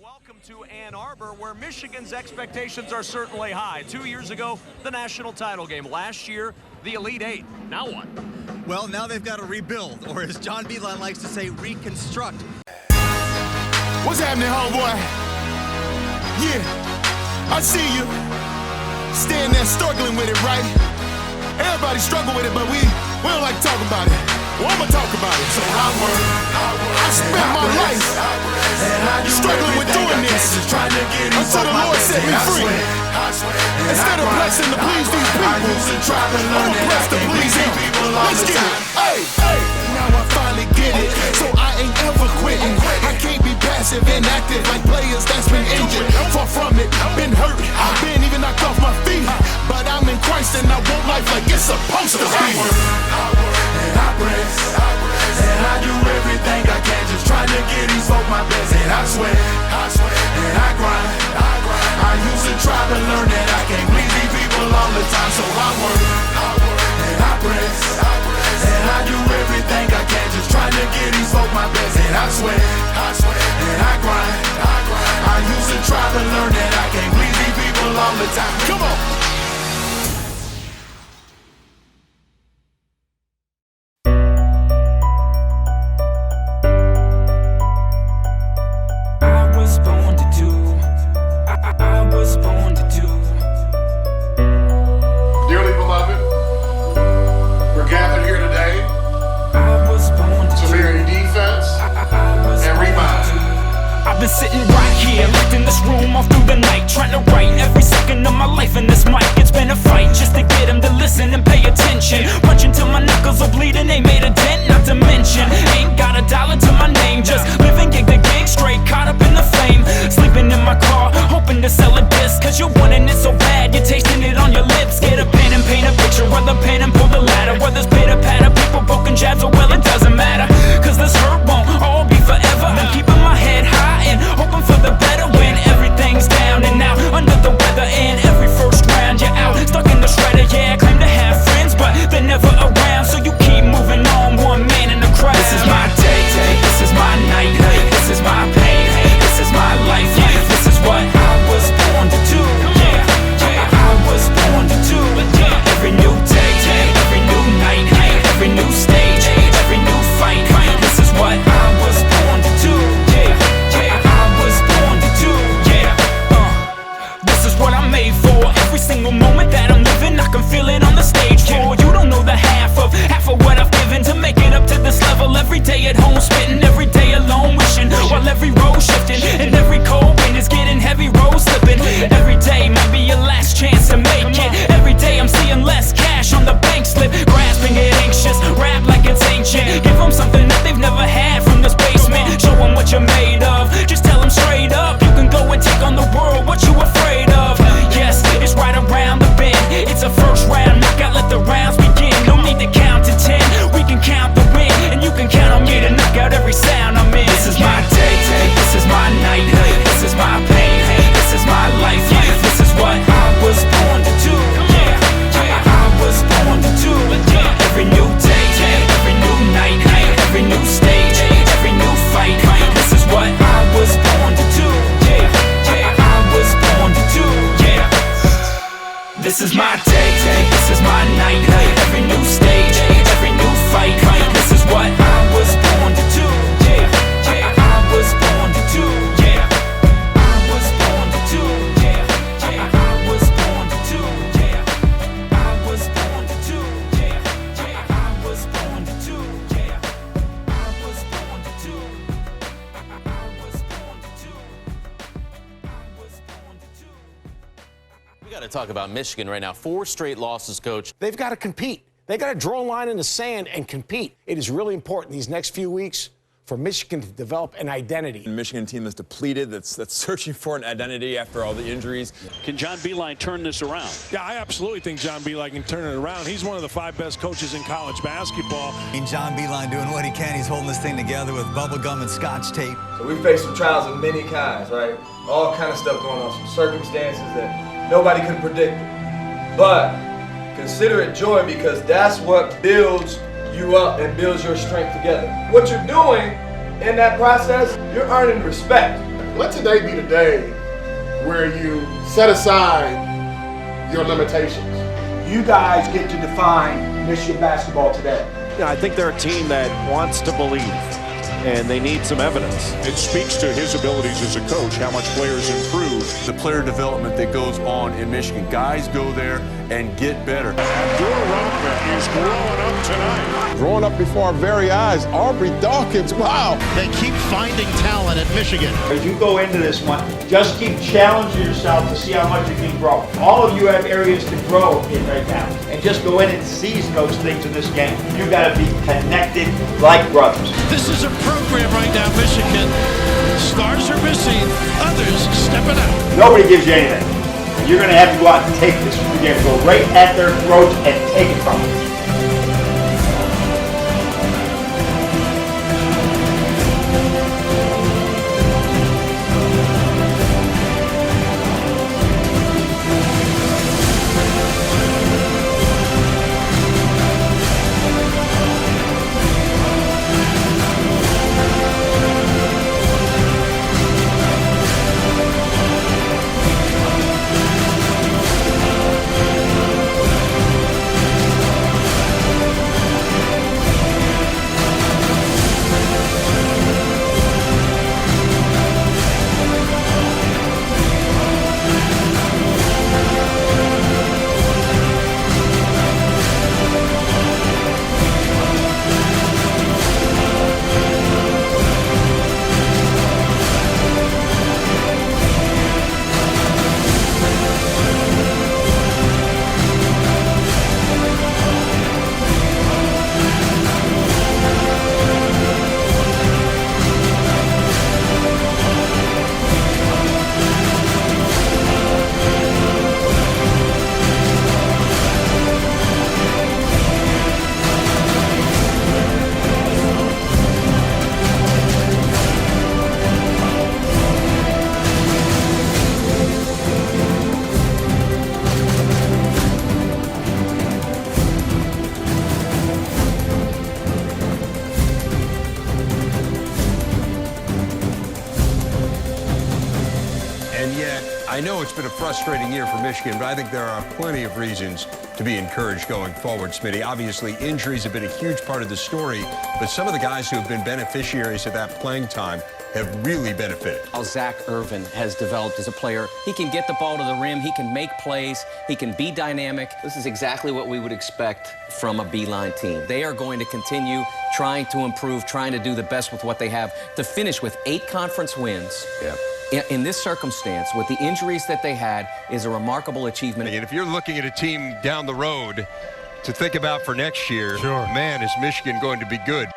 Welcome to Ann Arbor, where Michigan's expectations are certainly high. 2 years ago, the national title game. Last year, the Elite Eight. Now what? Well, now they've got to rebuild, or as John Beilein likes to say, reconstruct. What's happening, homeboy? Yeah, I see you. Staying there struggling with it, right? Everybody struggle with it, but we don't like to talk about it. Well, I'ma talk about it. So I spent my life struggling with doing this until the Lord set me free. Instead of blessing to please these people, I'm blessed to please Him. Let's get it. Hey, now I finally get it. So I ain't ever quitting. I can't be passive and active like players that's been injured. Far from it, been hurt, been even knocked off my feet. But I'm in Christ and I want life like it's supposed to be. I press, and I do everything I can, just trying to get these folk my best. And I sweat, and I grind. I used to try to learn that I can't please these people all the time. So I work, and I press, and I do everything I can, just trying to get these folk my best. And I sweat, and I grind. I used to try to learn that I can't please these people all the time. Come on. Sitting right here, locked in this room all through the night, trying to write every second of my life in this mic. It's been a fight just to get him to listen and pay attention. Punching till my knuckles are bleeding, they made a dent, not to mention ain't got a dollar to my name, just living gig to gig, straight caught up in the flame. Sleeping in my car, hoping to sell a disc, cause you're wanting it so bad, you're tasting it on your lips. Get a pen and paint a picture, or the pen and pull the ladder, whether it's pitter patter, people poking jabs, or well it doesn't matter, cause this hurt won't all be forever. I'm keeping my head high and hoping for the better when everything's down and out, under the weather. And every first round you're out, stuck in the shredder. Yeah, I claim to have friends, but they're never around, so you keep moving on, one man in the crowd. This is my day, this is my night, this is my pain, this is my life. This is what I was born to do. I was born to do. Every new day, every new night, every new stage, every new fight. This is what I was born to do. What I'm made for. Every single moment that I'm living, I can feel it on the stage floor. You don't know the half of what I've given to make it up to this level. Every day at home spitting, every day alone wishing, while every road shifting and every cold wind is getting heavy, road slipping. Every day might be your last chance to make it. Every day I'm seeing less cash on the bank slip, grasping it anxious, rap like it's ancient. Give them something that they've never had from this basement. Show them what you're made of, just tell them straight up. You can go and take on the world, what you afraid of? Yes, it's right around the bend. It's a first round knockout, let the rounds begin. No need to count to 10, we can count the win, and you can count on me to knock out every sound I'm in. This is my day, this is my night, this is my pain, this is my life. This is what I was born to do. I was born to do. Every new day, every new night, every new stage, every new fight. This is what I was born to do. I was born to do. This is my day, this is my night, every new stage, every new fight. This is what I was born to do. I was born to do. I was born to do. I was born to do. I was born to do. I was born to do. I was born to do. I was born to do. We got to talk about Michigan right now. 4 straight losses, Coach. They've got to compete. They got to draw a line in the sand and compete. It is really important these next few weeks for Michigan to develop an identity. A Michigan team that's depleted, that's searching for an identity after all the injuries. Can John Beilein turn this around? Yeah, I absolutely think John Beilein can turn it around. He's one of the 5 best coaches in college basketball. And John Beilein doing what he can. He's holding this thing together with bubble gum and scotch tape. So we face some trials of many kinds, right? All kind of stuff going on, some circumstances that nobody could predict. But consider it joy, because that's what builds you up and builds your strength together. What you're doing in that process, you're earning respect. Let today be the day where you set aside your limitations. You guys get to define Michigan basketball today. Yeah, I think they're a team that wants to believe, and they need some evidence. It speaks to his abilities as a coach, how much players improve. The player development that goes on in Michigan. Guys go there and get better. Abdur Rahman is growing up tonight. Growing up before our very eyes, Aubrey Dawkins, wow. They keep finding talent at Michigan. As you go into this one, just keep challenging yourself to see how much you can grow. All of you have areas to grow in right now. And just go in and seize those things in this game. You got to be connected like brothers. This is a program right now, Michigan. Stars are missing, others stepping out. Nobody gives you anything. You're going to have to go out and take this. You're going to go right at their throats and take it from them. I know it's been a frustrating year for Michigan, but I think there are plenty of reasons to be encouraged going forward, Smitty. Obviously, injuries have been a huge part of the story, but some of the guys who have been beneficiaries of that playing time have really benefited. How Zach Irvin has developed as a player. He can get the ball to the rim, he can make plays, he can be dynamic. This is exactly what we would expect from a Beeline team. They are going to continue trying to improve, trying to do the best with what they have, to finish with 8 conference wins. Yeah. In this circumstance, with the injuries that they had, is a remarkable achievement. And if you're looking at a team down the road to think about for next year, man, is Michigan going to be good?